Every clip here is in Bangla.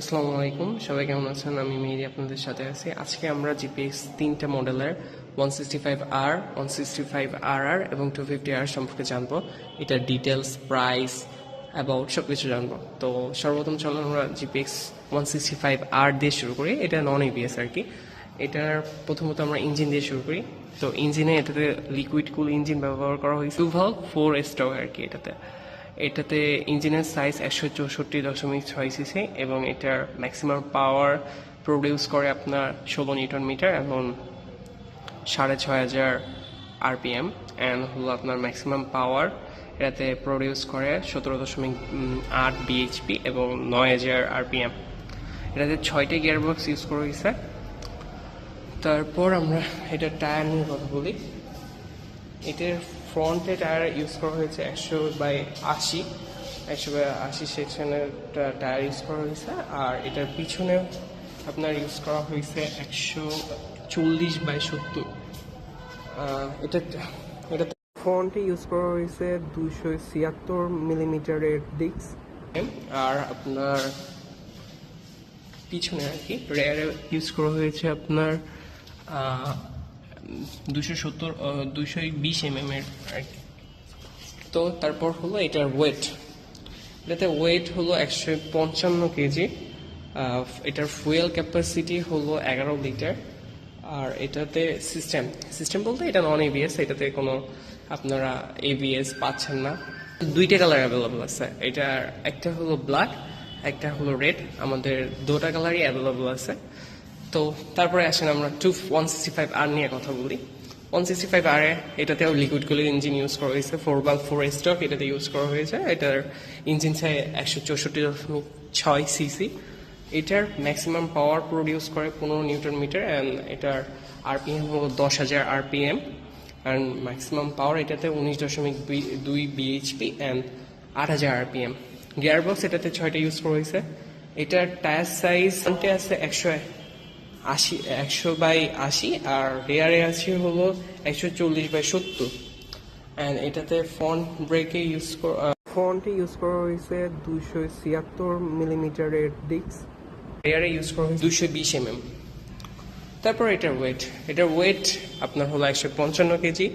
আসসালামু আলাইকুম, সবাই কেমন আছেন? আমি মেহেদি আপনাদের সাথে আছি। আজকে আমরা জিপিএক্স তিনটা মডেলের 165R, 165RR এবং 250R সম্পর্কে জানবো। এটার ডিটেলস, প্রাইস, অ্যাবাউট সব কিছু জানবো। তো সর্বপ্রথম চলো আমরা জিপিএক্স 165R দিয়ে শুরু করি। এটা নন এবিএস আর কি। এটার প্রথমত আমরা ইঞ্জিন দিয়ে শুরু করি। তো ইঞ্জিনে এটাতে লিকুইড কুল ইঞ্জিন ব্যবহার করা হয়েছে, 2 স্ট্রোক আর কি। এটাতে ইঞ্জিনের সাইজ 164.6 সিসি এবং এটার ম্যাক্সিমাম পাওয়ার প্রডিউস করে আপনার 16 নিউটন মিটার এবং 6,500 আরপিএম। অ্যান্ড হলো আপনার ম্যাক্সিমাম পাওয়ার এটাতে প্রডিউস করে 17.8 বিএইচপি এবং 9,000 আরপিএম। এটাতে 6টি গিয়ারবক্স ইউজ করা হয়েছে। তারপর আমরা এটার টায়ার নিয়ে কথা বলি। এটার ফ্রন্টে টায়ার ইউজ করা হয়েছে 100/80 সেকশনের টায়ার ইউজ করা হয়েছে। আর এটার পিছনে আপনার ইউজ করা হয়েছে 140/70। এটা এটাতে ফ্রন্টে ইউজ করা হয়েছে 276 মিলিমিটারের ডিস্ক। আর আপনার পিছনে আর কি রেয়ারে ইউজ করা হয়েছে আপনার 220 এর আর কি। তো তারপর হলো এটার এটাতে ওয়েট হলো 155 কেজি। এটার ফুয়েল ক্যাপাসিটি হলো 11 লিটার। আর এটাতে সিস্টেম বলতে এটা নন এবিএস, এটাতে কোনো আপনারা এবিএস পাচ্ছেন না। দুইটা কালার অ্যাভেলেবল আছে। এটার একটা হলো ব্ল্যাক, একটা হলো রেড। আমাদের দুটা কালারই অ্যাভেলেবল আছে। তো তারপরে আসেন আমরা 165R নিয়ে কথা বলি। 165R এটাতেও লিকুইড কুলিং ইঞ্জিন ইউজ করা হয়েছে, 4x4 স্ট্রোক এটাতে ইউজ করা হয়েছে। এটার ইঞ্জিন সাইজ 164.6 সিসি। এটার ম্যাক্সিমাম পাওয়ার প্রডিউস করে 15 নিউটন মিটার অ্যান্ড এটার আরপিএম হলো 10,000 আরপিএম। অ্যান্ড ম্যাক্সিমাম পাওয়ার এটাতে 19.2 বিএইচপি অ্যান্ড 8,000 আরপিএম। গিয়ারবক্স এটাতে 6টা ইউজ করা হয়েছে। এটার টায়ার সাইজ আছে 100/80 আর রেয়ারে আছে হলো 140/70। অ্যান্ড এটাতে ফ্রন্টে ইউজ করা হয়েছে 276 মিলিমিটারের ডিস্ক। রেয়ারে ইউজ করা হয়েছে 220 তারপর এটার ওয়েট আপনার হলো 155 কেজি।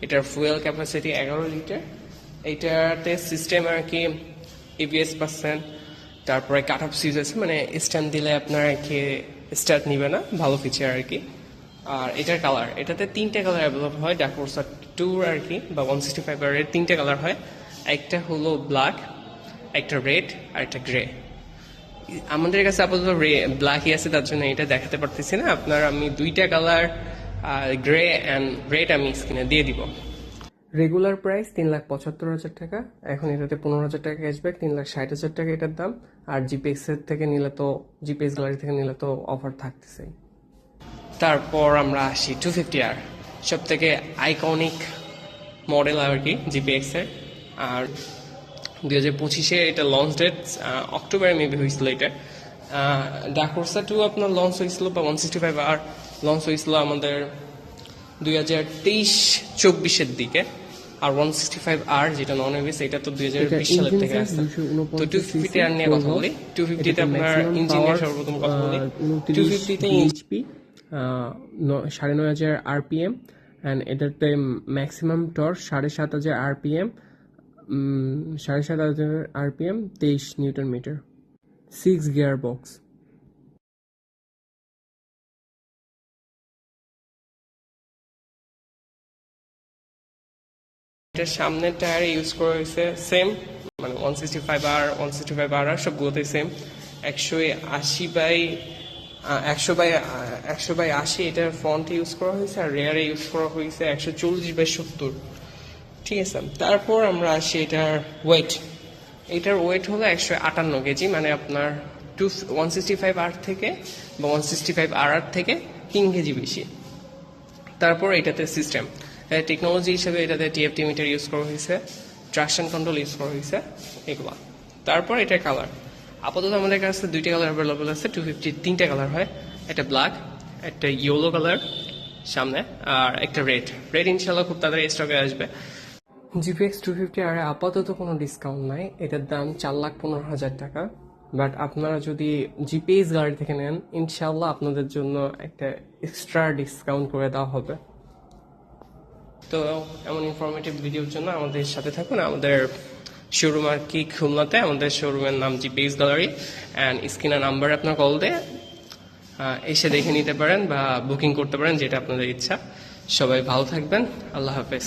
এটার ফুয়েল ক্যাপাসিটি 11 লিটার। এটাতে সিস্টেম আর কি এবিএস পাচ্ছেন। তারপরে কাট অফ সুইচ আছে, মানে স্ট্যান্ড দিলে আপনার আর কি স্টার্ট নিবে না, ভালো ফিচার আর কি। আর এটার কালার, এটাতে 3টে কালার অ্যাভেলেবল হয়। ডাকোর্সা 2 আর কি বা 165R এর 3টে কালার হয়। একটা হলো ব্ল্যাক, একটা রেড আর একটা গ্রে। আমাদের কাছে আপাতত ব্ল্যাকই আছে, তার জন্য এটা দেখাতে পারতেছি না। আমি 2টা কালার গ্রে অ্যান্ড রেড আমি স্ক্রিনে দিয়ে দিব। রেগুলার প্রাইস 3,75,000 টাকা। এখন এটাতে 15,000 টাকা ক্যাশব্যাক, 3,60,000 টাকা এটার দাম। আর জিপিএক্স থেকে নিলে তো, জিপিএক্স গ্যালারি থেকে নিলে তো অফার থাকতেছে। তারপর আমরা আসি 250R, সব থেকে আইকনিক মডেল আর কি জিপিএক্স এর। আর 2025-এ এটা লঞ্চ ডেট অক্টোবরে মেবি হয়েছিল। এটা ডাকোর্সা 2 আপনার লঞ্চ হয়েছিল বা 165R লঞ্চ হয়েছিল আমাদের 2023-24-এর দিকে। আর 165R যেটা নন এবিএস, এটা তো 2020 সালের থেকে আসছে। তো 250R নিয়ে কথা বলি। 250-তে আপনার ইঞ্জিন নিয়ে সর্বপ্রথম কথা বলি। 250-তে এইচপি 9,500 আরপিএম অ্যান্ড এটাতে maximum torque 7,500 RPM, 7,500 RPM, 23 newton metre, 6 gear box. এটার সামনের টায়ার ইউজ করা হয়েছে সেম, মানে 165R সবগুলোতেই সেম 100/80 এটার ফ্রন্ট ইউজ করা হয়েছে। আর রেয়ারে ইউজ করা হয়েছে 140/70। ঠিক আছে, তারপর আমরা আসি এটার ওয়েট হলো 158 কেজি, মানে আপনার 165R থেকে বা 165RR থেকে 3 কেজি বেশি। তারপর এটাতে সিস্টেম টেকনোলজি হিসেবে এটাতে টিএফটি মিটার ইউজ করা হয়েছে, ট্রাকশন কন্ট্রোল ইউজ করা হয়েছে, এগুলো। তারপর এটার কালার, আপাতত আমাদের কাছে 2টা কালার অ্যাভেলেবল আছে। 250 3টে কালার হয়, একটা ব্ল্যাক, একটা ইয়েলো কালার সামনে, আর একটা রেড ইনশাল্লাহ খুব তাড়াতাড়ি স্টকে আসবে। জিপিএক্স 250R আপাতত কোনো ডিসকাউন্ট নাই। এটার দাম 4,15,000 টাকা। বাট আপনারা যদি জিপিএস গাড়ি থেকে নেন ইনশাল্লাহ আপনাদের জন্য একটা এক্সট্রা ডিসকাউন্ট করে দেওয়া হবে। তো এমন ইনফরমেটিভ ভিডিওর জন্য আমাদের সাথে থাকুন। আমাদের শোরুম আর কি খুলনাতে, আমাদের শোরুমের নাম জিপিএস গ্যালারি, অ্যান্ড স্ক্রিনের নাম্বারে আপনার কল দিয়ে এসে দেখে নিতে পারেন বা বুকিং করতে পারেন, যেটা আপনাদের ইচ্ছা। সবাই ভালো থাকবেন, আল্লাহ হাফেজ।